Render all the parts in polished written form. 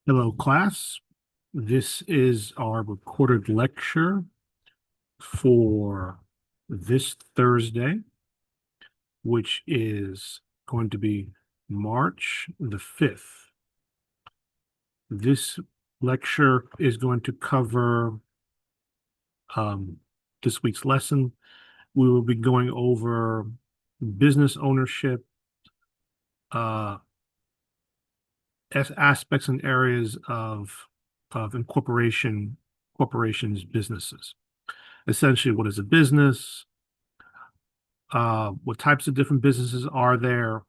Hello, class. This is our recorded lecture for this Thursday, which is going to be March the 5th. This lecture is going to cover um, this week's lesson. We will be going over business ownership, uh, aspects and areas of corporations, businesses. Essentially, what is a business? What types of different businesses are there,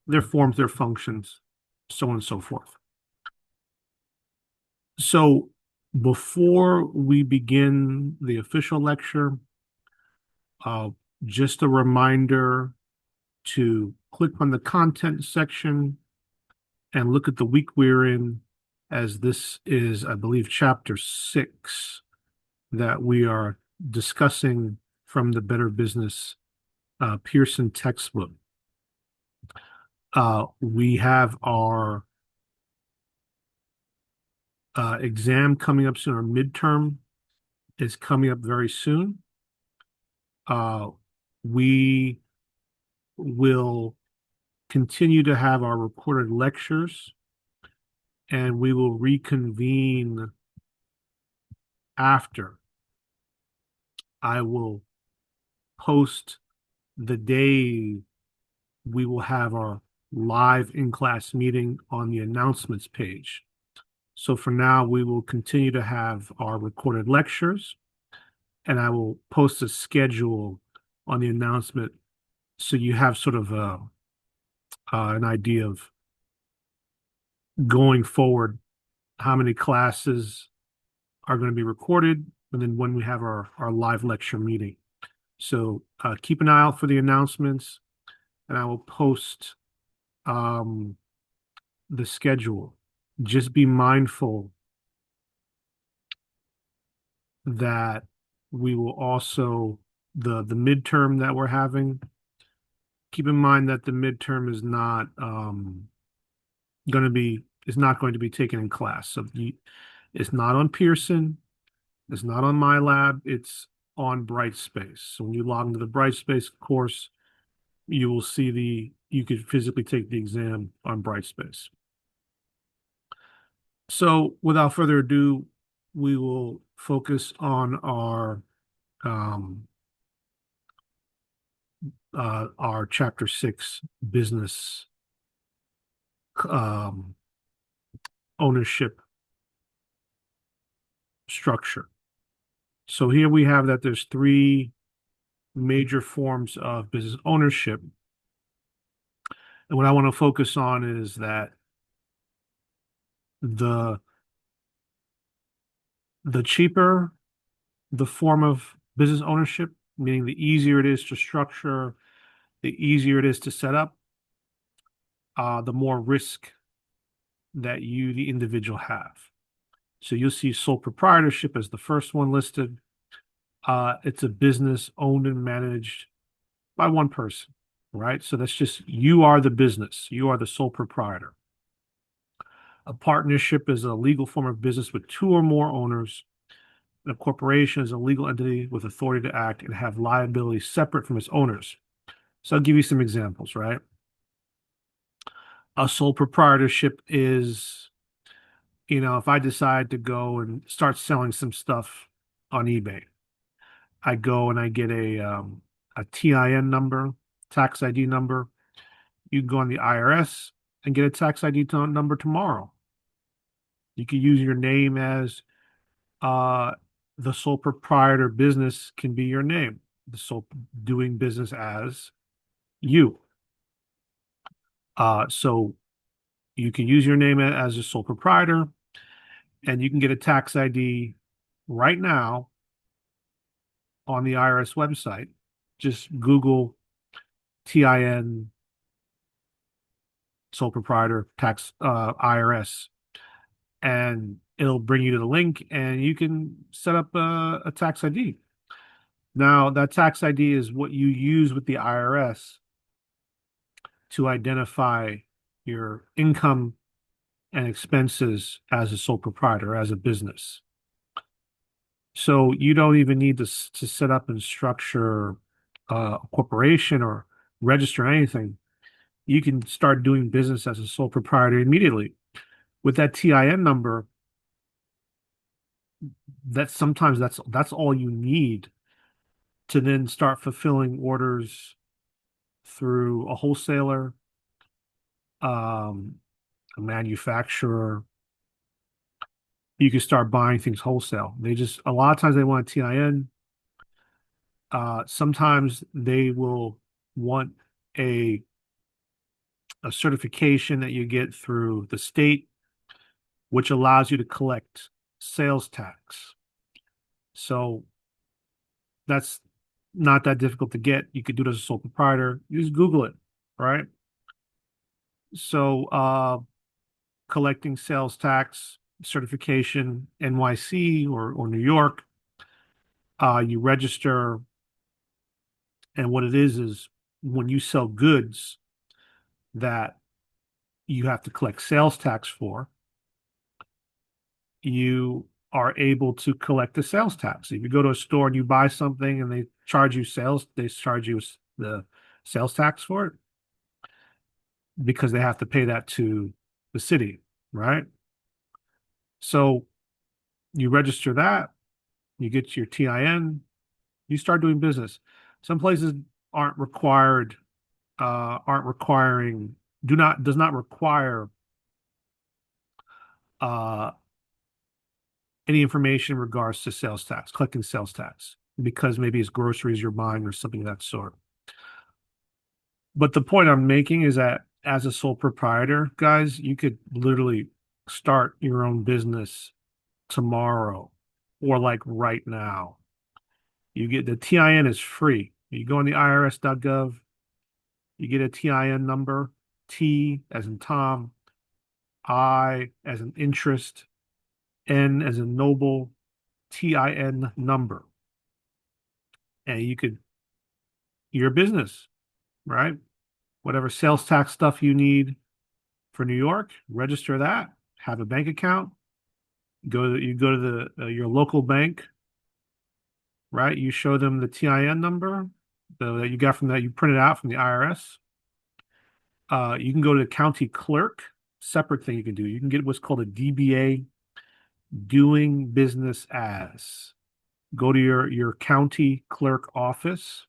their forms, their functions, so on and so forth. So before we begin the official lecture, uh, just a reminder to click on the content section and look at the week we're in, as this is, I believe, chapter 6 that we are discussing from the Better Business Pearson textbook. We have our exam coming up soon. Our midterm is coming up very soon. We will continue to have our recorded lectures, and we will reconvene after. I will post the day we will have our live in-class meeting on the announcements page. So for now, we will continue to have our recorded lectures, and I will post a schedule on the announcement so you have sort of an idea of going forward how many classes are going to be recorded, and then when we have our live lecture meeting. So keep an eye out for the announcements, and I will post um, the schedule. Just be mindful that we will also the midterm that we're having. Keep in mind that the midterm is not going to be is not going to be taken in class. So it's not on Pearson, it's not on MyLab, it's on Brightspace. So when you log into the Brightspace course, you will see you could physically take the exam on Brightspace. So without further ado, we will focus on um, our chapter 6 business um, ownership structure. So here we have that there's three major forms of business ownership. And what I want to focus on is that the the cheaper the form of business ownership, meaning the easier it is to structure, the easier it is to set up, the more risk that you, the individual, have. So you'll see sole proprietorship as the first one listed. It's a business owned and managed by one person, right? So that's just you are the business, you are the sole proprietor. A partnership is a legal form of business with two or more owners. And a corporation is a legal entity with authority to act and have liability separate from its owners. So I'll give you some examples, right? A sole proprietorship is, if I decide to go and start selling some stuff on eBay, I go and I get a TIN number, tax ID number. You can go on the IRS and get a tax ID number tomorrow. You can use your name as uh, the sole proprietor business can be your name, the sole doing business as you. So you can use your name as a sole proprietor, and you can get a tax ID right now on the IRS website. Just Google TIN sole proprietor tax IRS, and it'll bring you to the link, and you can set up a tax ID. Now, that tax ID is what you use with the IRS to identify your income and expenses as a sole proprietor, as a business. So you don't even need to set up and structure a corporation or register anything. You can start doing business as a sole proprietor immediately. With that TIN number, that's all you need to then start fulfilling orders through a wholesaler, um, a manufacturer. You can start buying things wholesale. A lot of times they want a TIN. Sometimes they will want a a certification that you get through the state, which allows you to collect sales tax. So that's not that difficult to get. You could do it as a sole proprietor. You just Google it, right? So collecting sales tax certification, NYC or New York, you register, and what it is when you sell goods that you have to collect sales tax for, you are able to collect the sales tax. If you go to a store and you buy something and they charge you the sales tax for it because they have to pay that to the city, right? So you register that, you get your TIN, you start doing business. Some places aren't required, aren't requiring, does not require uh, any information in regards to sales tax, collecting sales tax, because maybe it's groceries you're buying or something of that sort. But the point I'm making is that as a sole proprietor, guys, you could literally start your own business tomorrow or like right now. You get the TIN is free. You go on the irs.gov, you get a TIN number, T as in Tom, I as in interest, N as in noble, TIN number. And your business, right? Whatever sales tax stuff you need for New York, register that, have a bank account, you go to your local bank, right? You show them the TIN number that you got from that you printed out from the IRS. You can go to the county clerk, separate thing you can do. You can get what's called a DBA, doing business as. Go to your county clerk office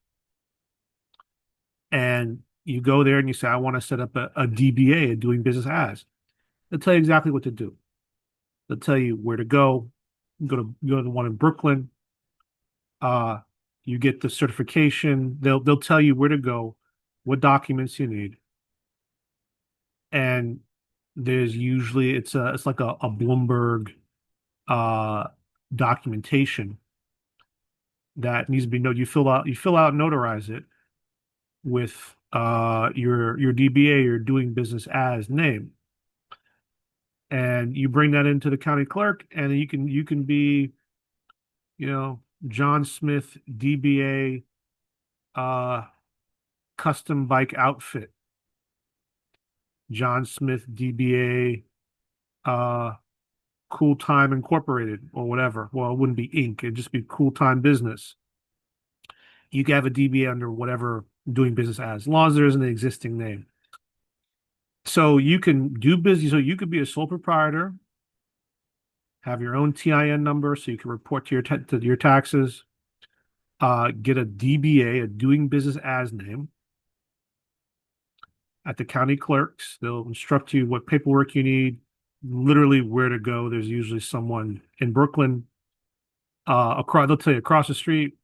and you go there and you say, I want to set up a DBA, a doing business as. They'll tell you exactly what to do. They'll tell you where to go. Go to the one in Brooklyn. Uh, you get the certification. They'll tell you where to go, what documents you need, and there's usually it's like a Bloomberg uh documentation that needs to be noted. You fill out, notarize it with your DBA, your doing business as name, and you bring that into the county clerk, and you can be, you know, John Smith DBA custom bike outfit, John Smith DBA Cool Time Incorporated or whatever. Well, it wouldn't be Inc. It'd just be Cool Time Business. You can have a DBA under whatever doing business as long as there isn't an existing name. So you can do business. So you could be a sole proprietor, have your own TIN number so you can report to your taxes, get a DBA, a doing business as name at the county clerks. They'll instruct you what paperwork you need, literally where to go. There's usually someone in Brooklyn. They'll tell you across the street,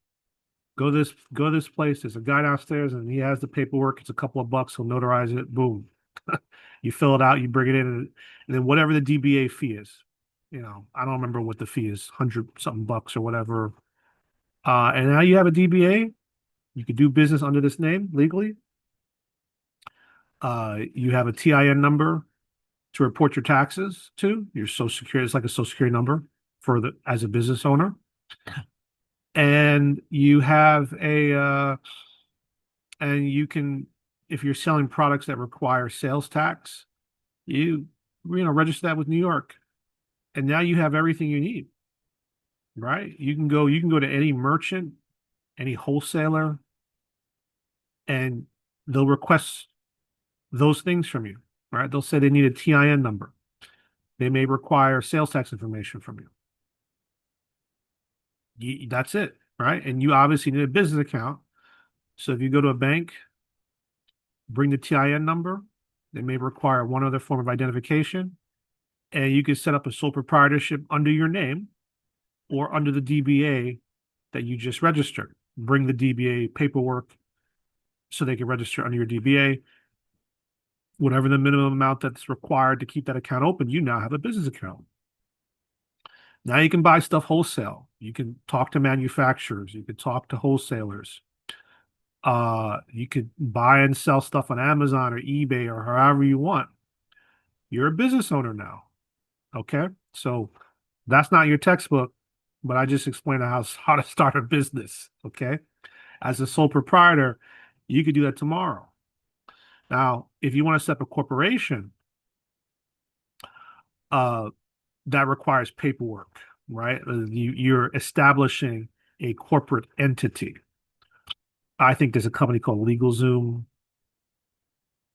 go to this place. There's a guy downstairs and he has the paperwork. It's a couple of bucks. He'll notarize it. Boom. You fill it out, you bring it in, and then whatever the DBA fee is, I don't remember what the fee is, 100 something bucks or whatever. And now you have a DBA. You could do business under this name legally. You have a TIN number to report your taxes to. Your Social Security, it's like a Social Security number as a business owner. And you have and you can, if you're selling products that require sales tax, you register that with New York, and now you have everything you need, right? You can go to any merchant, any wholesaler, and they'll request those things from you, right? They'll say they need a TIN number. They may require sales tax information from you. That's it, right? And you obviously need a business account. So if you go to a bank, bring the TIN number. They may require one other form of identification, and you can set up a sole proprietorship under your name or under the DBA that you just registered. Bring the DBA paperwork so they can register under your DBA. Whatever the minimum amount that's required to keep that account open, you now have a business account. Now you can buy stuff wholesale. You can talk to manufacturers. You can talk to wholesalers. You could buy and sell stuff on Amazon or eBay or however you want. You're a business owner now. Okay. So that's not your textbook, but I just explained how to start a business. Okay. As a sole proprietor, you could do that tomorrow. Now, if you want to set up a corporation, uh, that requires paperwork, right? You're establishing a corporate entity. I think there's a company called LegalZoom.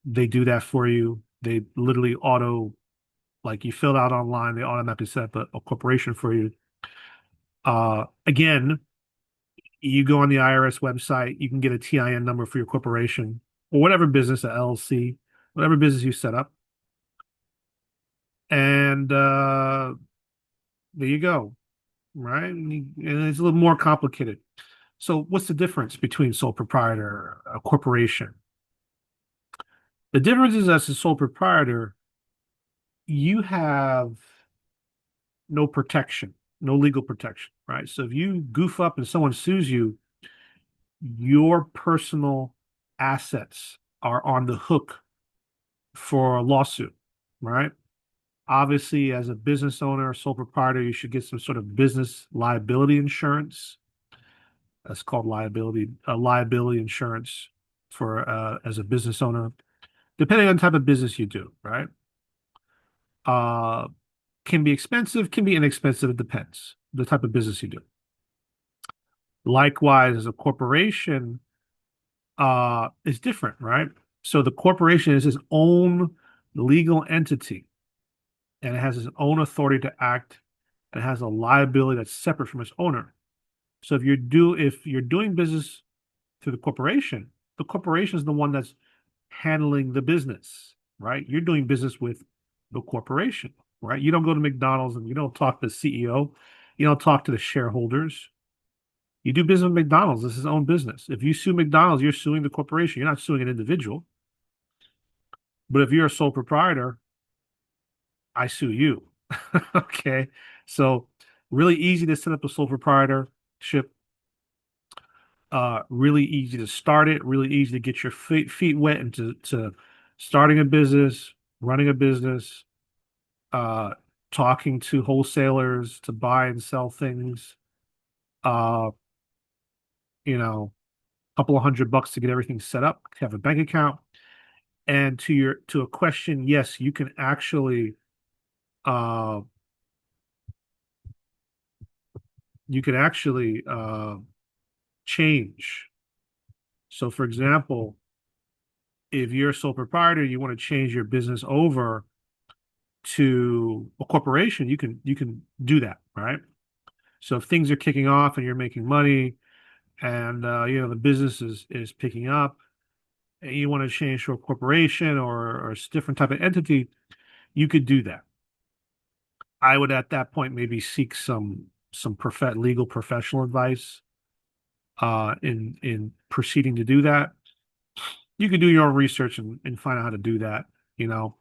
They do that for you. They literally like you fill it out online, they automatically set up a corporation for you. Again, you go on the IRS website, you can get a TIN number for your corporation or whatever business, a LLC, whatever business you set up. And there you go, right? And it's a little more complicated. So what's the difference between sole proprietor, a corporation? The difference is as a sole proprietor, you have no protection, no legal protection, right? So if you goof up and someone sues you, your personal assets are on the hook for a lawsuit, right? Obviously, as a business owner, sole proprietor, you should get some sort of business liability insurance. That's called liability insurance for as a business owner, depending on the type of business you do, right? Uh, can be expensive, can be inexpensive. It depends the type of business you do. Likewise, as a corporation, is different, right? So the corporation is its own legal entity and it has its own authority to act and it has a liability that's separate from its owner. So if you're doing business through the corporation is the one that's handling the business, right? You're doing business with the corporation, right? You don't go to McDonald's and you don't talk to the CEO, you don't talk to the shareholders. You do business with McDonald's. This is his own business. If you sue McDonald's, you're suing the corporation. You're not suing an individual. But if you're a sole proprietor, I sue you. Okay. So really easy to set up a sole proprietorship. Really easy to start it, really easy to get your feet wet into starting a business, running a business, uh, talking to wholesalers to buy and sell things. Uh, a couple of $100 to get everything set up, have a bank account. And to a question, yes, uh you can actually change. So for example, if you're a sole proprietor, you want to change your business over to a corporation, you can do that, right? So if things are kicking off and you're making money and the business is picking up and you want to change to a corporation or a different type of entity, you could do that. I would at that point maybe seek some legal professional advice in proceeding to do that. You could do your own research and find out how to do that. You know,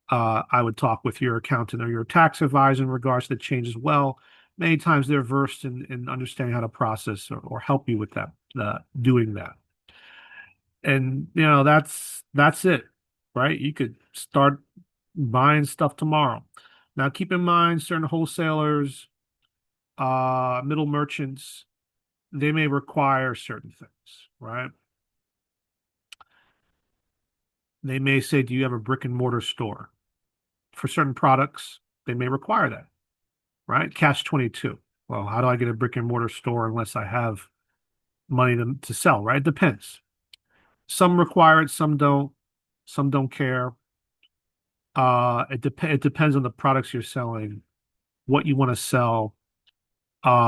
I would talk with your accountant or your tax advisor in regards to the change as well. Many times they're versed in understanding how to process or help you with that, doing that. And that's it, right? You could start buying stuff tomorrow. Now, keep in mind, certain wholesalers, middle merchants, they may require certain things, right? They may say, do you have a brick and mortar store? For certain products, they may require that, right? Catch 22. Well, how do I get a brick and mortar store unless I have money to sell, right? It depends. Some require it, some don't care. It depends on the products you're selling, what you want to sell.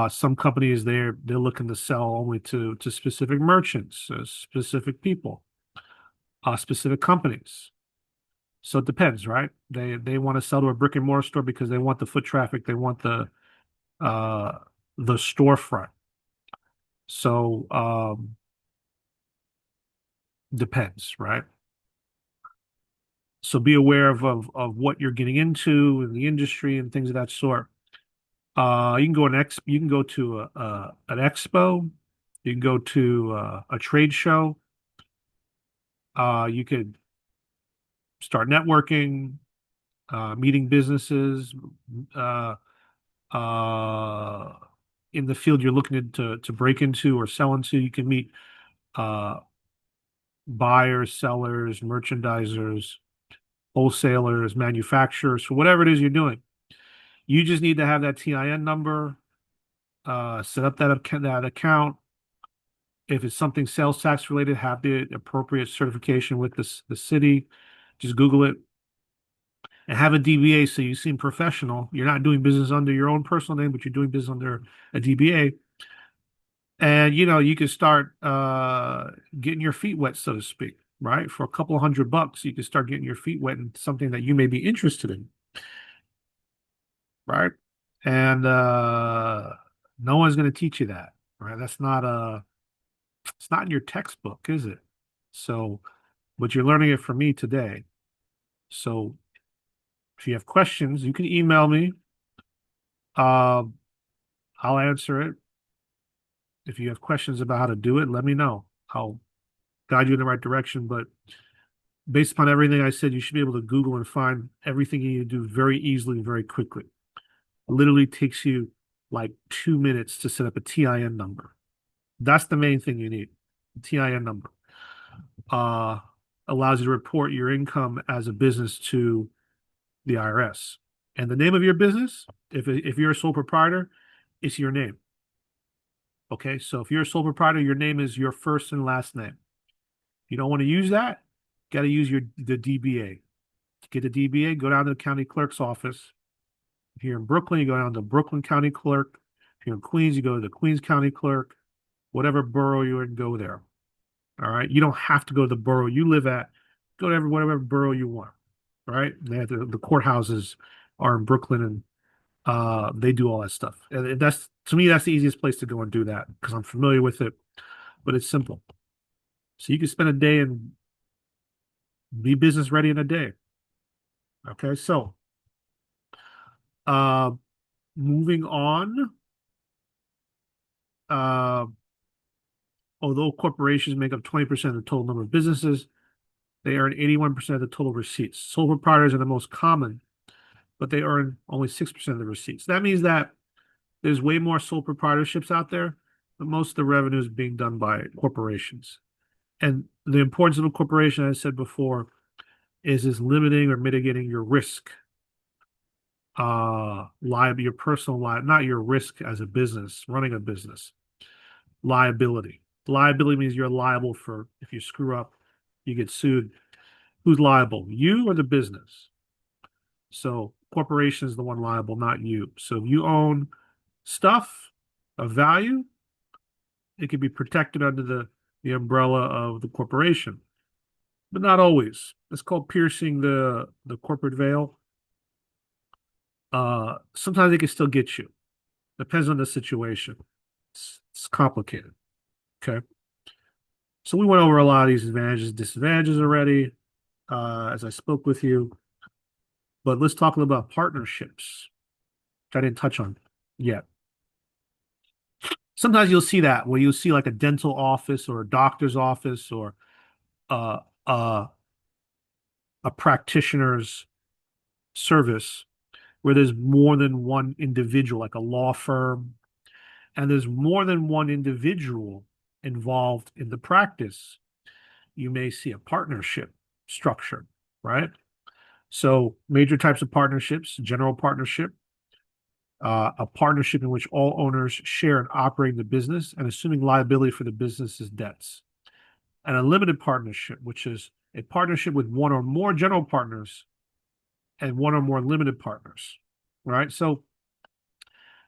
Some companies they're looking to sell only to specific merchants, specific people, specific companies. So it depends, right? They want to sell to a brick and mortar store because they want the foot traffic, they want uh the storefront. So depends, right? So be aware of what you're getting into in the industry and things of that sort. You can go to an expo, you can go to a trade show. You could start networking, meeting businesses, uh, uh, in the field you're looking to break into or sell into. You can meet uh, buyers, sellers, merchandisers, wholesalers, manufacturers, for whatever it is you're doing. You just need to have that TIN number, set up that account. If it's something sales tax related, have the appropriate certification with the city. Just Google it and have a DBA so you seem professional. You're not doing business under your own personal name, but you're doing business under a DBA. And you can start getting your feet wet, so to speak, right? For a couple of $100, you can start getting your feet wet in something that you may be interested in, right? And no one's going to teach you that, right? It's not in your textbook, is it? So, but you're learning it from me today. So if you have questions, you can email me. Uh, I'll answer it. If you have questions about how to do it, let me know. I'll guide you in the right direction. But based upon everything I said, you should be able to Google and find everything you need to do very easily and very quickly. It literally takes you like 2 minutes to set up a TIN number. That's the main thing you need. TIN number. Uh, Allows you to report your income as a business to the IRS. And the name of your business, if you're a sole proprietor, it's your name. Okay, so if you're a sole proprietor, your name is your first and last name. You don't want to use that, got to use the DBA. To get the DBA, go down to the county clerk's office. If you're in Brooklyn, you go down to Brooklyn County Clerk. If you're in Queens, you go to the Queens County Clerk. Whatever borough you're in, go there. All right. You don't have to go to the borough you live at. Go to whatever borough you want. Right. They have the courthouses are in Brooklyn and they do all that stuff. And that's to me, that's the easiest place to go and do that because I'm familiar with it, but it's simple. So you can spend a day and be business ready in a day. Okay. So uh moving on. Uh Although corporations make up 20% of the total number of businesses, they earn 81% of the total receipts. Sole proprietors are the most common, but they earn only 6% of the receipts. That means that there's way more sole proprietorships out there, but most of the revenue is being done by corporations. And the importance of a corporation, as I said before, is limiting or mitigating your risk, your personal not your risk as a business, running a business, liability. Liability means you're liable for if you screw up, you get sued. Who's liable? You or the business? So corporation is the one liable, not you. So if you own stuff of value, it can be protected under the umbrella of the corporation, but not always. It's called piercing the corporate veil. Sometimes it can still get you. Depends on the situation. It's complicated. Okay. So we went over a lot of these advantages, disadvantages already, as I spoke with you. But let's talk a little about partnerships, which I didn't touch on yet. Sometimes you'll see that where you'll see like a dental office or a doctor's office or uh, uh, a practitioner's service where there's more than one individual, like a law firm, and there's more than one individual involved in the practice. You may see a partnership structure, right? So major types of partnerships: general partnership, a partnership in which all owners share in operating the business and assuming liability for the business's debts; and a limited partnership, which is a partnership with one or more general partners and one or more limited partners, right? So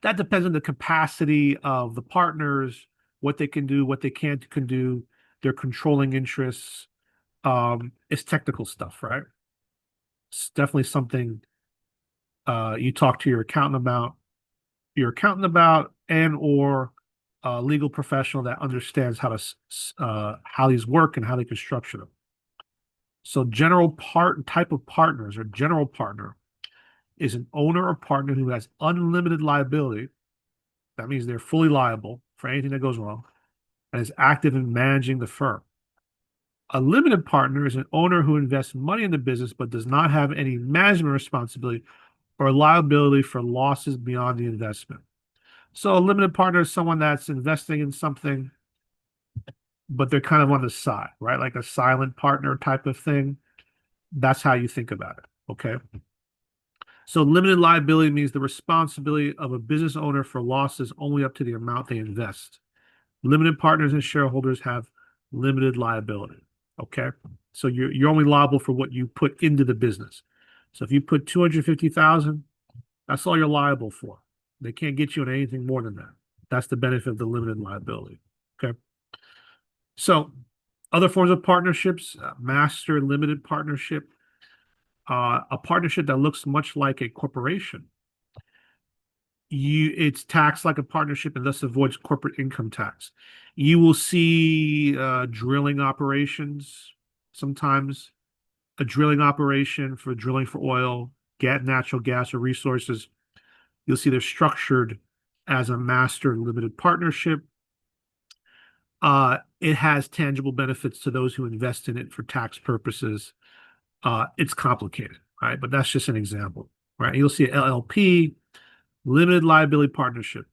that depends on the capacity of the partners, what they can do, what they can't can do, their controlling interests. It's technical stuff, right? It's definitely something you talk to your accountant about, and or a legal professional that understands how these work and how they can structure them. So general part type of partners or general partner is an owner or partner who has unlimited liability. That means they're fully liable for anything that goes wrong and is active in managing the firm. A limited partner is an owner who invests money in the business but does not have any management responsibility or liability for losses beyond the investment. So a limited partner is someone that's investing in something, but they're kind of on the side, right? Like a silent partner type of thing. That's how you think about it. Okay. So limited liability means the responsibility of a business owner for losses only up to the amount they invest. Limited partners and shareholders have limited liability. Okay. So you're only liable for what you put into the business. So if you put 250,000, that's all you're liable for. They can't get you on anything more than that. That's the benefit of the limited liability. Okay. So other forms of partnerships, master limited partnership, a partnership that looks much like a corporation. It's taxed like a partnership and thus avoids corporate income tax. You will see drilling operations, sometimes a drilling operation for drilling for oil, natural gas, or resources. You'll see they're structured as a master limited partnership. It has tangible benefits to those who invest in it for tax purposes. It's complicated, right? But that's just an example, right? You'll see LLP, limited liability partnership,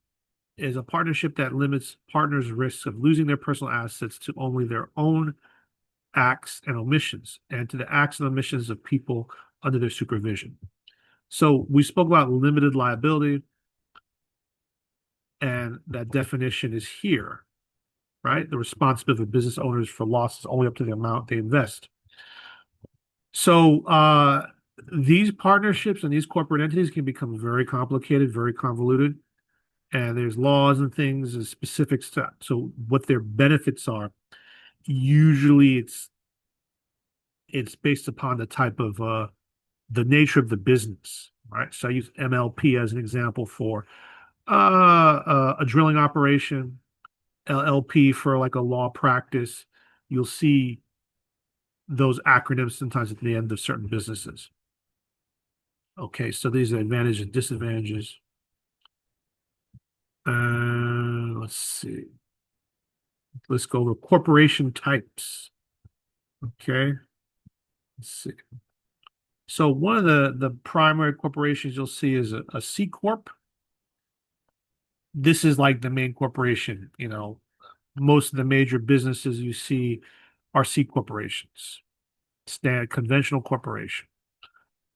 is a partnership that limits partners' risks of losing their personal assets to only their own acts and omissions and to the acts and omissions of people under their supervision. So we spoke about limited liability, and that definition is here, right? The responsibility of business owners for losses only up to the amount they invest. So these partnerships and these corporate entities can become very complicated, very convoluted, and there's laws and things and specifics to so what their benefits are. Usually, it's based upon the type of the nature of the business, right? So I use MLP as an example for a drilling operation, LLP for like a law practice. You'll see those acronyms sometimes at the end of certain businesses. Okay, so these are advantages and disadvantages. Let's see. Let's go over corporation types. Okay, let's see. So one of the primary corporations you'll see is a C corp. This is like the main corporation. Most of the major businesses you see are C corporations, standard conventional corporation.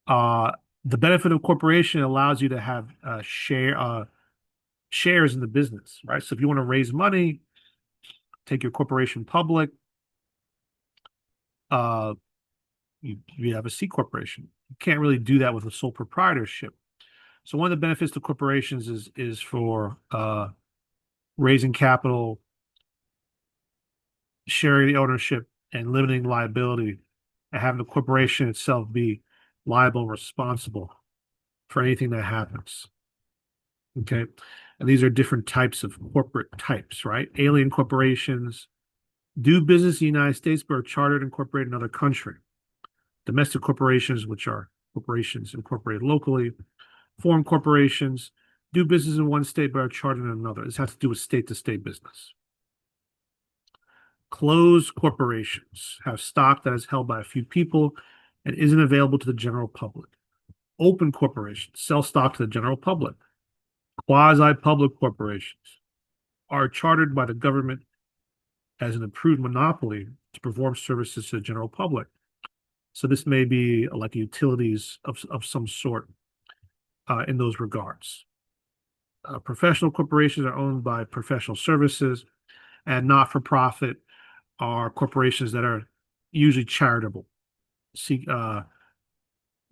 Uh, the benefit of corporation allows you to have shares in the business, right? So if you want to raise money, take your corporation public, uh, you have a C corporation. You can't really do that with a sole proprietorship. So one of the benefits to corporations is for raising capital, sharing the ownership, and limiting liability, and having the corporation itself be liable and responsible for anything that happens. Okay. And these are different types of corporate types, right? Alien corporations do business in the United States but are chartered and incorporated in another country. Domestic corporations, which are corporations incorporated locally. Foreign corporations do business in one state but are chartered in another. This has to do with state-to-state business. Closed corporations have stock that is held by a few people and isn't available to the general public. Open corporations sell stock to the general public. Quasi-public corporations are chartered by the government as an approved monopoly to perform services to the general public. So this may be like utilities of some sort in those regards. Professional corporations are owned by professional services, and not-for-profit are corporations that are usually charitable, seek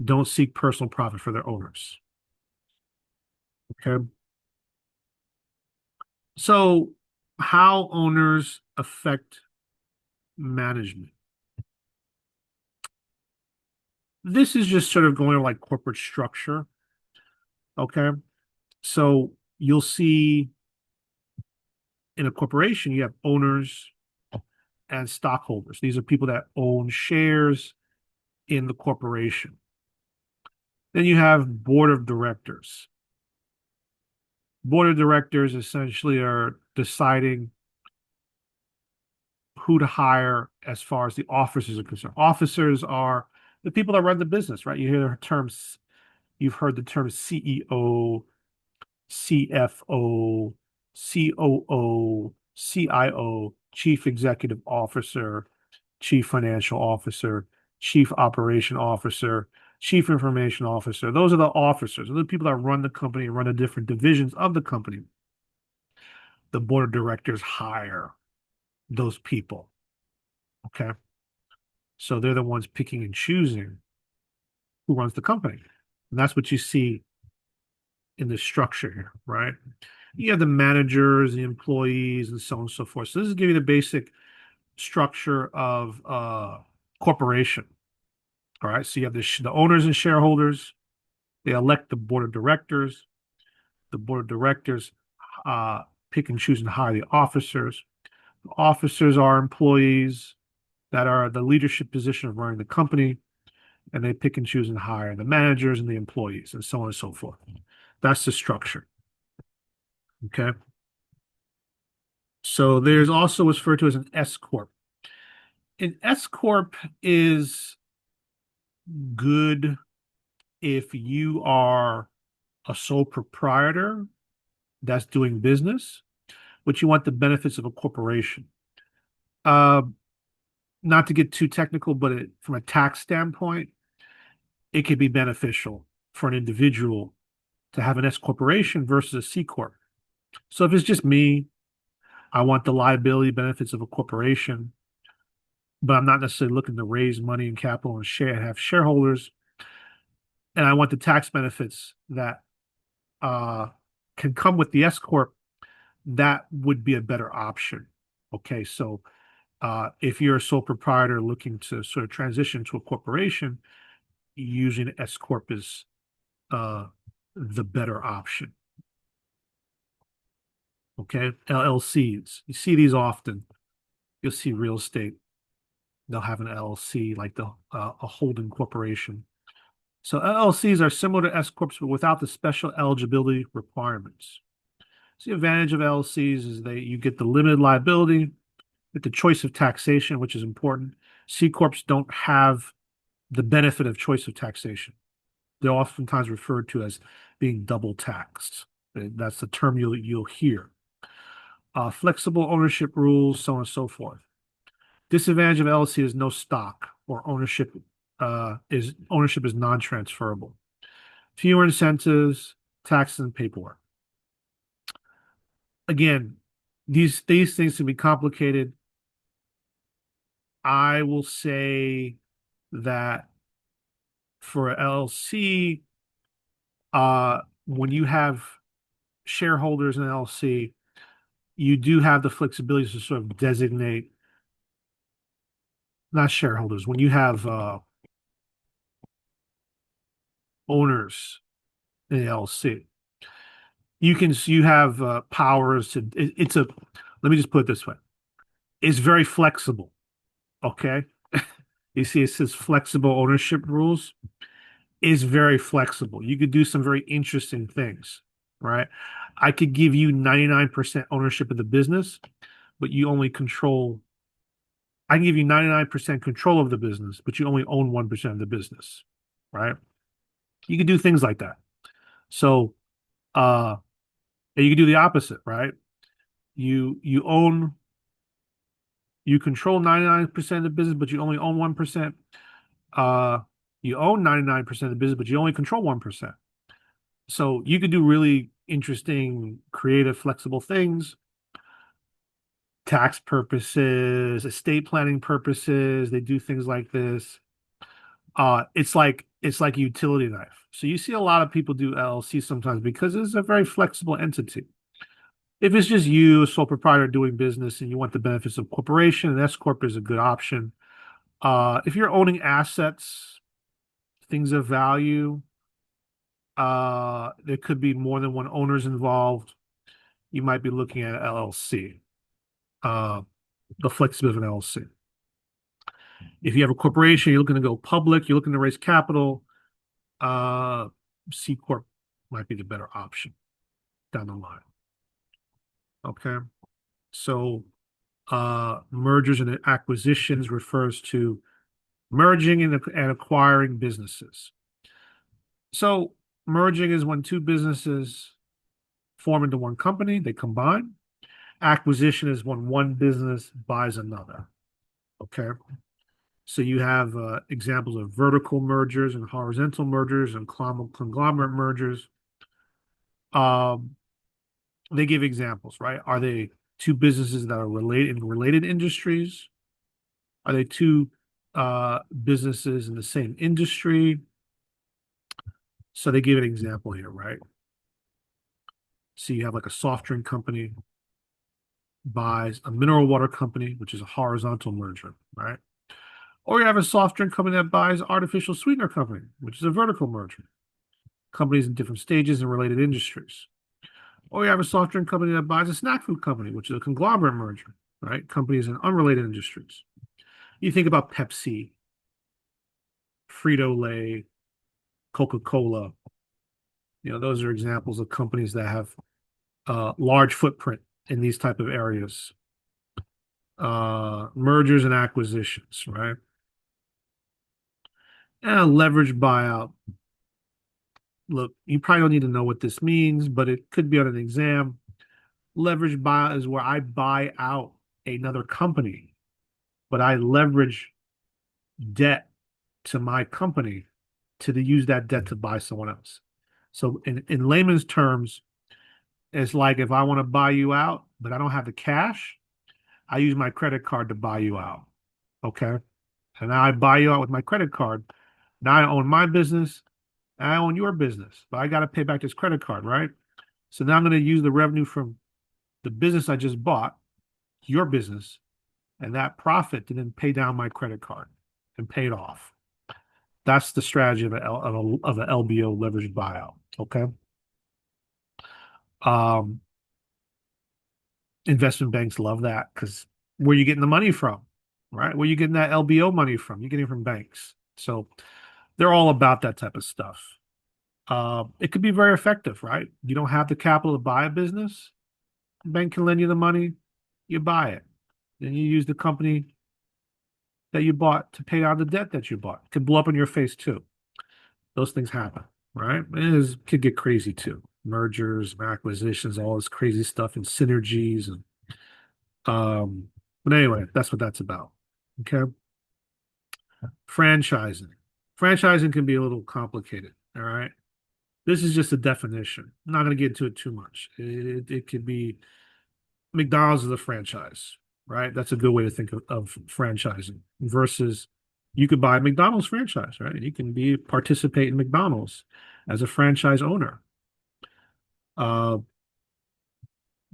don't seek personal profit for their owners. Okay. So how owners affect management. This is just sort of going over like corporate structure. Okay. So you'll see in a corporation, you have owners and stockholders. These are people that own shares in the corporation. Then you have board of directors. Board of directors essentially are deciding who to hire as far as the officers are concerned. Officers are the people that run the business, right? You hear the terms, you've heard the terms CEO, CFO, COO, CIO, Chief Executive Officer, Chief Financial Officer, Chief Operation Officer, Chief Information Officer. Those are the officers. Those are the people that run the company and run the different divisions of the company. The board of directors hire those people. Okay. So they're the ones picking and choosing who runs the company. And that's what you see in the structure here, right? You have the managers, the employees, and so on and so forth. So this is giving you the basic structure of corporation. All right. So you have the owners and shareholders. They elect the board of directors. The board of directors pick and choose and hire the officers. The officers are employees that are the leadership position of running the company, and they pick and choose and hire the managers and the employees, and so on and so forth. That's the structure. Okay. So there's also what's referred to as an S corp. An S corp is good if you are a sole proprietor that's doing business, but you want the benefits of a corporation. Uh, Not to get too technical, but from a tax standpoint, it could be beneficial for an individual to have an S corporation versus a C corp. So if it's just me, I want the liability benefits of a corporation, but I'm not necessarily looking to raise money and capital and have shareholders, and I want the tax benefits that uh, can come with the S corp. That would be a better option. Okay, so if you're a sole proprietor looking to sort of transition to a corporation, using S corp is the better option. Okay, LLCs. You see these often. You'll see real estate. They'll have an LLC, like a holding corporation. So LLCs are similar to S corps, but without the special eligibility requirements. So the advantage of LLCs is you get the limited liability, with the choice of taxation, which is important. C corps don't have the benefit of choice of taxation. They're oftentimes referred to as being double taxed. That's the term you'll hear. Flexible ownership rules, so on and so forth. Disadvantage of LLC is no stock or ownership is non-transferable. Fewer incentives, taxes, and paperwork. Again, these things can be complicated. I will say that for LLC, when you have shareholders in LLC, you do have the flexibility to sort of designate, not shareholders, when you have owners in LLC, you have powers to, let me just put it this way. It's very flexible. Okay. You see, it says flexible ownership rules is very flexible. You could do some very interesting things, right? I could give you 99% ownership of the business, but I can give you 99% control of the business, but you only own 1% of the business, right? You could do things like that. So, and you can do the opposite, right? You you own you control 99% of the business, but you only own 1%. Uh, you own 99% of the business, but you only control 1%. So you could do really interesting, creative, flexible things, tax purposes, estate planning purposes. They do things like this. It's like a utility knife. So you see a lot of people do LLC sometimes because it's a very flexible entity. If it's just you, a sole proprietor doing business, and you want the benefits of corporation, an S corp is a good option. If you're owning assets, things of value, there could be more than one owners involved. You might be looking at LLC, uh, the flexibility of an LLC. If you have a corporation, you're looking to go public, you're looking to raise capital, uh, C corp might be the better option down the line. Okay, so mergers and acquisitions refers to merging and acquiring businesses. So merging is when two businesses form into one company, they combine. Acquisition is when one business buys another. Okay. So you have examples of vertical mergers and horizontal mergers and conglomerate mergers. Um, they give examples, right? Are they two businesses that are related in related industries? Are they two businesses in the same industry? So they give an example here, right? So you have like a soft drink company buys a mineral water company, which is a horizontal merger, right? Or you have a soft drink company that buys artificial sweetener company, which is a vertical merger. Companies in different stages and related industries. Or you have a soft drink company that buys a snack food company, which is a conglomerate merger, right? Companies in unrelated industries. You think about Pepsi, Frito-Lay, Coca-Cola. Those are examples of companies that have large footprint in these type of areas. Mergers and acquisitions, right? And a leverage buyout. Look, you probably don't need to know what this means, but it could be on an exam. Leverage buyout is where I buy out another company, but I leverage debt to my company to use that debt to buy someone else. So in layman's terms, it's like if I want to buy you out, but I don't have the cash, I use my credit card to buy you out. Okay. And now I buy you out with my credit card. Now I own my business and I own your business, but I got to pay back this credit card, right? So now I'm going to use the revenue from the business I just bought, your business, and that profit to then pay down my credit card and pay it off. That's the strategy of an LBO leveraged buyout. Okay. Um, Investment banks love that because where are you getting the money from, right? Where are you getting that LBO money from? You're getting it from banks. So they're all about that type of stuff. It could be very effective, right? You don't have the capital to buy a business. The bank can lend you the money. You buy it. Then you use the company that you bought to pay down the debt that you bought. It could blow up in your face too. Those things happen, right? It could get crazy too. Mergers, acquisitions, all this crazy stuff and synergies and but anyway, that's what that's about. Okay. Franchising. Franchising can be a little complicated. All right. This is just a definition. I'm not going to get into it too much. It could be McDonald's is a franchise, right? That's a good way to think of franchising versus you could buy a McDonald's franchise, right? You can participate in McDonald's as a franchise owner. Uh,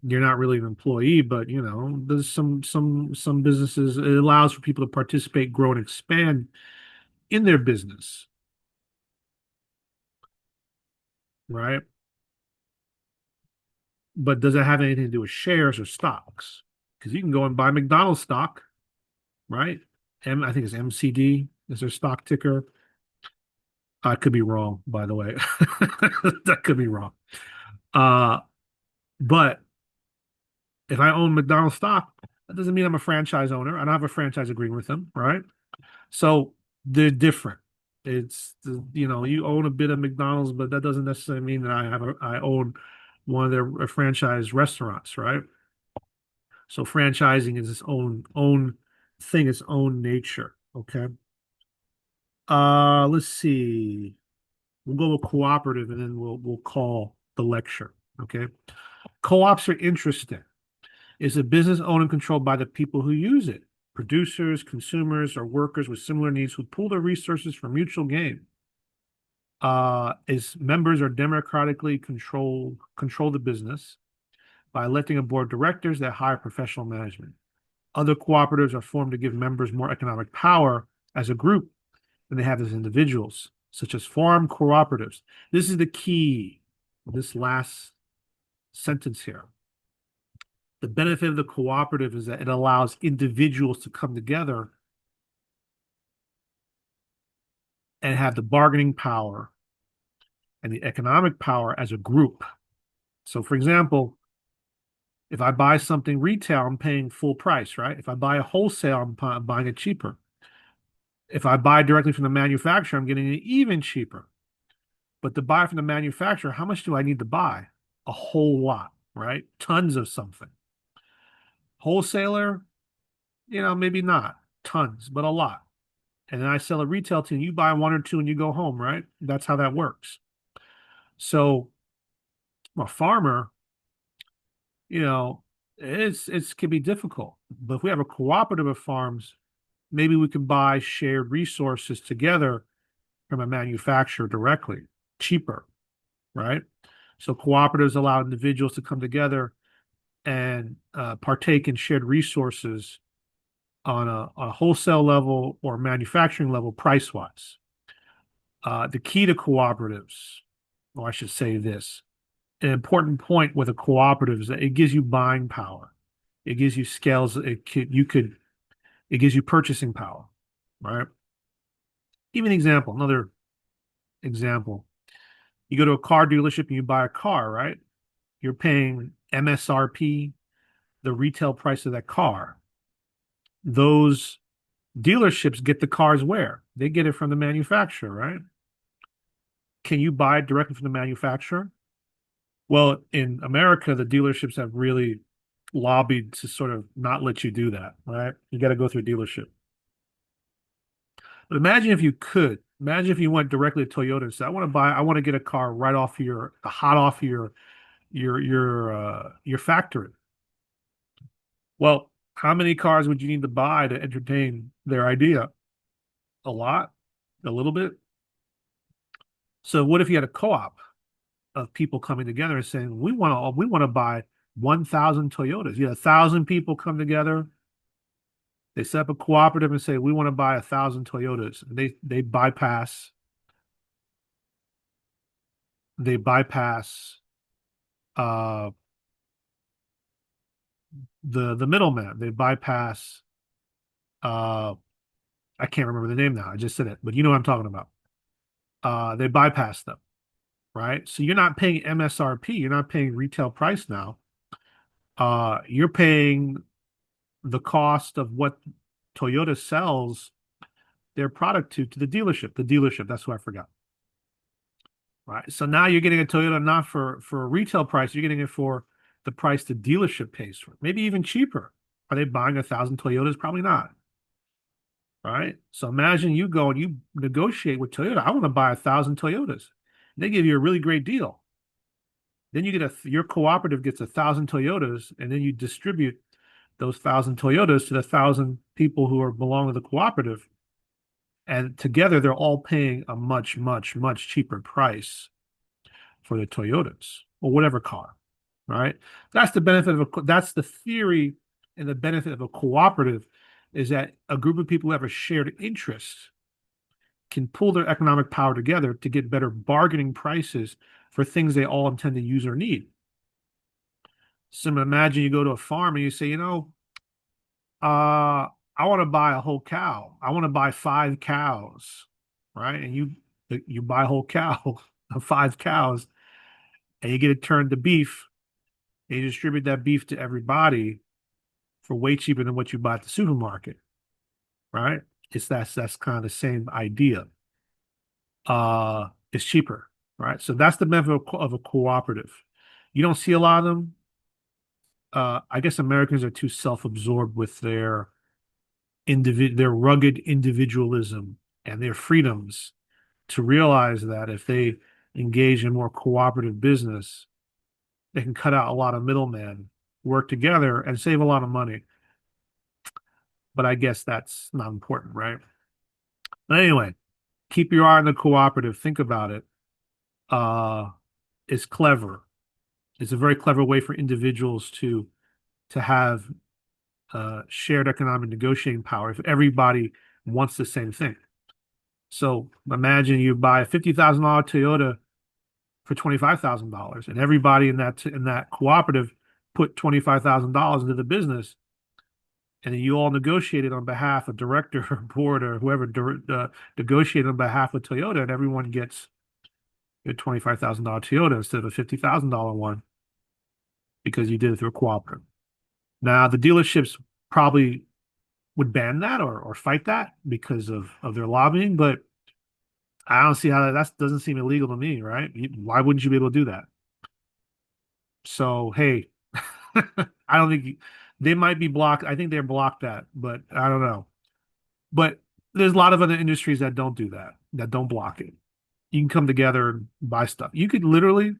you're not really an employee, but there's some businesses it allows for people to participate, grow, and expand in their business, right? But does it have anything to do with shares or stocks? Because you can go and buy McDonald's stock, right? I think it's MCD is their stock ticker. I could be wrong, by the way. That could be wrong. Uh, but if I own McDonald's stock, that doesn't mean I'm a franchise owner. I don't have a franchise agreement with them, right? So they're different. You own a bit of McDonald's, but that doesn't necessarily mean that I own one of their franchise restaurants, right? So franchising is its own thing, its own nature. Okay. Let's see. We'll go with cooperative and then we'll call the lecture. Okay. Co-ops are interesting. Is a business owned and controlled by the people who use it. Producers, consumers, or workers with similar needs who pool their resources for mutual gain. Is members are democratically control the business by electing a board of directors that hire professional management. Other cooperatives are formed to give members more economic power as a group than they have as individuals, such as farm cooperatives. This is the key, this last sentence here. The benefit of the cooperative is that it allows individuals to come together and have the bargaining power and the economic power as a group. So, for example, if I buy something retail, I'm paying full price, right? If I buy a wholesale, I'm buying it cheaper. If I buy directly from the manufacturer, I'm getting it even cheaper. But to buy from the manufacturer, how much do I need to buy? A whole lot, right? Tons of something. Wholesaler, maybe not tons, but a lot. And then I sell a retail to you, buy one or two and you go home, right? That's how that works. So a farmer, it can be difficult. But if we have a cooperative of farms, maybe we can buy shared resources together from a manufacturer directly, cheaper, right? So cooperatives allow individuals to come together and partake in shared resources on a wholesale level or manufacturing level, price wise. The key to cooperatives, or I should say this, an important point with a cooperative is that it gives you buying power. It gives you scales. It gives you purchasing power, right? Give an example, another example. You go to a car dealership and you buy a car, right? You're paying MSRP, the retail price of that car. Those dealerships get the cars where? They get it from the manufacturer, right? Can you buy it directly from the manufacturer? Well, in America, the dealerships have really lobbied to sort of not let you do that, right? You got to go through a dealership. But imagine if you could. Imagine if you went directly to Toyota and said, I want to get a car right off hot off your factory. Well, how many cars would you need to buy to entertain their idea? A lot? A little bit? So what if you had a co-op of people coming together and saying, we want to buy 1,000 Toyotas. You had 1,000 people come together. They set up a cooperative and say, we want to buy 1,000 Toyotas. They bypass uh the middleman. They bypass I can't remember the name now. I just said it, but you know what I'm talking about. They bypass them, right? So you're not paying MSRP, you're not paying retail price now. You're paying the cost of what Toyota sells their product to the dealership. The dealership, that's who I forgot. Right. So now you're getting a Toyota not for a retail price, you're getting it for the price the dealership pays for, it. Maybe even cheaper. Are they buying 1,000 Toyotas? Probably not. Right. So imagine you go and you negotiate with Toyota. I want to buy 1,000 Toyotas. They give you a really great deal. Then you get your cooperative gets 1,000 Toyotas, and then you distribute those 1,000 Toyotas to the 1,000 people who are belong to the cooperative. And together they're all paying a much, much, much cheaper price for the Toyotas or whatever car, right? That's the benefit of that's the theory and the benefit of a cooperative is that a group of people who have a shared interest can pull their economic power together to get better bargaining prices for things they all intend to use or need. So imagine you go to a farm and you say, I want to buy a whole cow. I want to buy 5 cows, right? And you buy a whole cow of 5 cows, and you get it turned to beef, and you distribute that beef to everybody for way cheaper than what you buy at the supermarket, right? That's kind of the same idea. It's cheaper, right? So that's the benefit of a cooperative. You don't see a lot of them. I guess Americans are too self-absorbed with their rugged individualism and their freedoms to realize that if they engage in more cooperative business, they can cut out a lot of middlemen, work together, and save a lot of money. But I guess that's not important, right? But anyway, keep your eye on the cooperative. Think about it. Uh, it's clever. It's a very clever way for individuals to have shared economic negotiating power if everybody wants the same thing. So imagine you buy a $50,000 Toyota for $25,000, and everybody in that cooperative put $25,000 into the business, and you all negotiated on behalf of director or board or whoever negotiated on behalf of Toyota, and everyone gets a $25,000 Toyota instead of a $50,000 one because you did it through a cooperative. Now, the dealerships probably would ban that or fight that because of their lobbying, but I don't see how that doesn't seem illegal to me, right? Why wouldn't you be able to do that? So, hey, I don't think they might be blocked. I think they're blocked that, but I don't know. But there's a lot of other industries that don't do that, that don't block it. You can come together and buy stuff. You could literally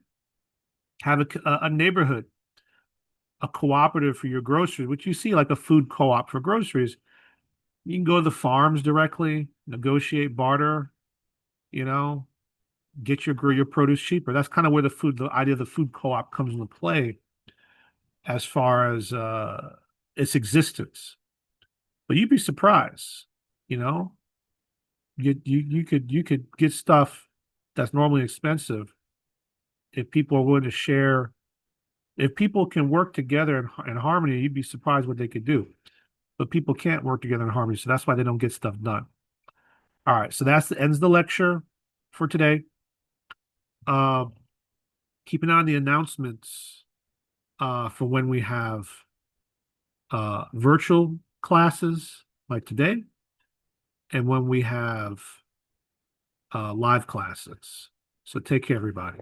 have a neighborhood, a cooperative for your groceries, which you see like a food co-op for groceries. You can go to the farms directly, negotiate, barter, you know, get your produce cheaper. That's kind of where the idea of the food co-op comes into play as far as its existence. But you'd be surprised, you know, you could get stuff that's normally expensive if people are willing to share. If people can work together in harmony, you'd be surprised what they could do. But people can't work together in harmony, so that's why they don't get stuff done. All right, so that's the ends the lecture for today. Uh, keep an eye on the announcements for when we have virtual classes like today and when we have live classes. So take care, everybody.